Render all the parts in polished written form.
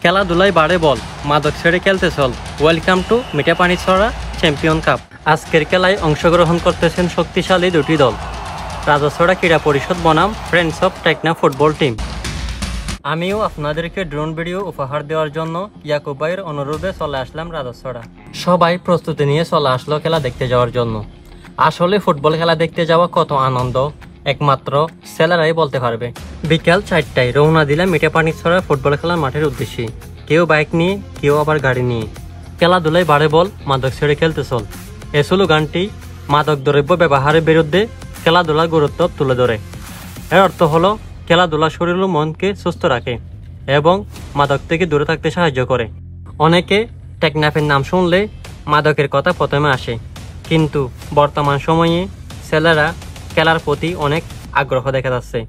খেলাধুলায় বাড়ে বল, মাদক ছেড়ে খেলতে চল। Welcome to Mithapanichhara champion cup. আজকের খেলায় অংশগ্রহণ করতেছেন শক্তিশালী দুটি দল, রাজাছড়া ক্রীড়া পরিষদ বনাম ফ্রেন্ডস অফ টেকনা ফুটবল টিম। আমিও আপনাদেরকে ড্রোন ভিডিও উপহার দেওয়ার জন্য ইয়াকুব ভাইয়ের অনুরোধে চলে আসলাম রাজাছড়া। সবাই প্রস্তুতি নিয়ে চলে আসলো খেলা দেখতে যাওয়ার জন্য। আসলে ফুটবল খেলা দেখতে যাওয়া কত আনন্দ একমাত্র ছেলেরাই বলতে পারবে। বিকাল 4টায় রওনা দিলাম মিঠাপানিছড়া ফুটবল খেলার মাঠের উদ্দেশ্যে। কেউ বাইক নিয়ে, কেউ আবার গাড়ি নিয়ে। খেলাধুলায় বাড়ে বল, মাদক ছেড়ে খেলতে চল। এই স্লোগানটি মাদক দ্রব্য ব্যবহারের বিরুদ্ধে খেলাধুলার গুরুত্ব তুলে ধরে। এর অর্থ হলো খেলাধুলা শরীর ও মনকে সুস্থ রাখে এবং মাদক থেকে দূরে থাকতে সাহায্য করে। অনেকে টেকনাফের নাম শুনলে মাদকের কথা প্রথমে আসে, কিন্তু বর্তমান সময়ে ছেলেরা খেলার প্রতি অনেক আগ্রহ দেখা যাচ্ছে।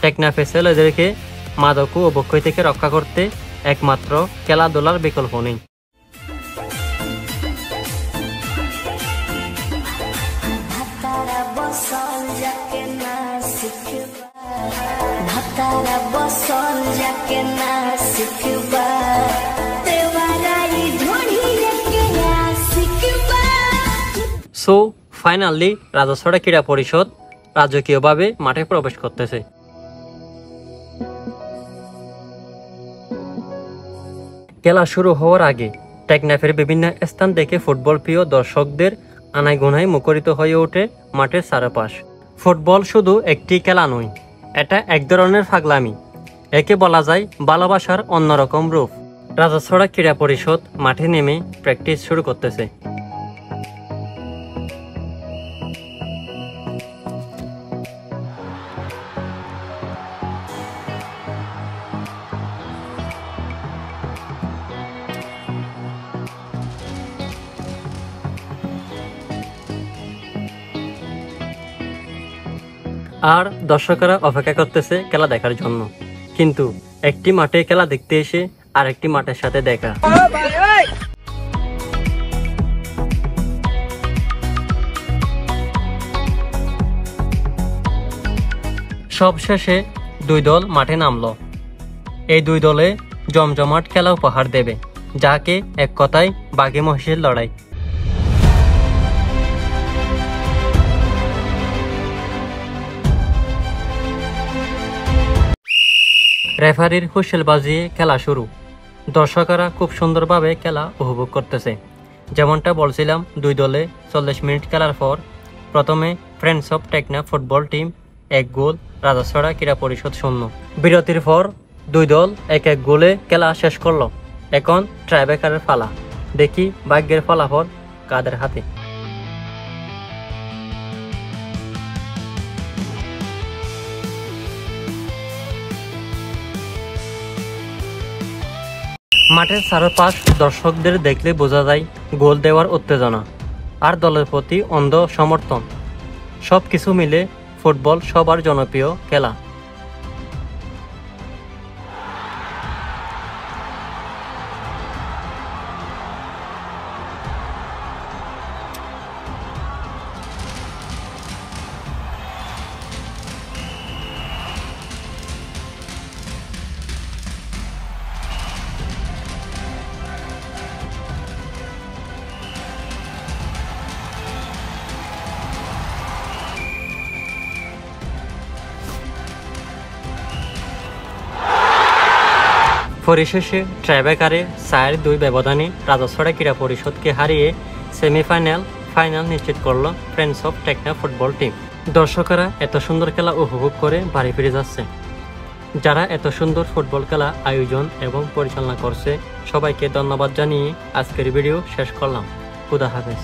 টেকনাফের ছেলেদেরকে মাদক ও অবক্ষয় থেকে রক্ষা করতে একমাত্র খেলাধুলার বিকল্প নেই। সো ফাইনালি রাজাছড়া ক্রীড়া পরিষদ রাজকীয়ভাবে মাঠে প্রবেশ করতেছে। খেলা শুরু হওয়ার আগে টেকনাফের বিভিন্ন স্থান থেকে ফুটবল প্রিয় দর্শকদের আনায় গুনায় মুখরিত হয়ে ওঠে মাঠের চারপাশ। ফুটবল শুধু একটি খেলা নয়, এটা এক ধরনের পাগলামি। একে বলা যায় ভালোবাসার অন্যরকম রূপ। রাজাছড়া ক্রীড়া পরিষদ মাঠে নেমে প্র্যাকটিস শুরু করতেছে। আর দর্শকরা অপেক্ষা করতেছে খেলা দেখার জন্য। কিন্তু একটি মাঠে খেলা দেখতে এসে আরেকটি মাঠের সাথে দেখা। সবশেষে দুই দল মাঠে নামলো। এই দুই দলে জমজমাট খেলা উপহার দেবে, যাকে এক কথায় বাঘে মহিষের লড়াই। রেফারির হুইসেল বাজিয়ে খেলা শুরু। দর্শকরা খুব সুন্দরভাবে খেলা উপভোগ করতেছে। যেমনটা বলছিলাম, দুই দলে 40 মিনিট খেলার পর প্রথমে ফ্রেন্ডস অফ টেকনা ফুটবল টিম 1 গোল, রাজাছড়া ক্রীড়া পরিষদ 0। বিরতির পর দুই দল 1-1 গোলে খেলা শেষ করলো। এখন ট্রাইব্রেকারের পালা। দেখি ভাগ্যের ফলাফল কাদের হাতে। মাঠের চারপাশ দর্শকদের দেখলে বোঝা যায় গোল দেওয়ার উত্তেজনা আর দলের প্রতি অন্ধ সমর্থন। সবকিছু মিলে ফুটবল সবার জনপ্রিয় খেলা। পরিশেষে ট্রাইব্রেকারে 4-2 ব্যবধানে রাজাছড়া ক্রীড়া পরিষদকে হারিয়ে সেমিফাইনাল ফাইনাল নিশ্চিত করলো ফ্রেন্ডস অফ টেকনা ফুটবল টিম। দর্শকরা এত সুন্দর খেলা উপভোগ করে বাড়ি ফিরে যাচ্ছে। যারা এত সুন্দর ফুটবল খেলা আয়োজন এবং পরিচালনা করছে সবাইকে ধন্যবাদ জানিয়ে আজকের ভিডিও শেষ করলাম। খুদা হাফেজ।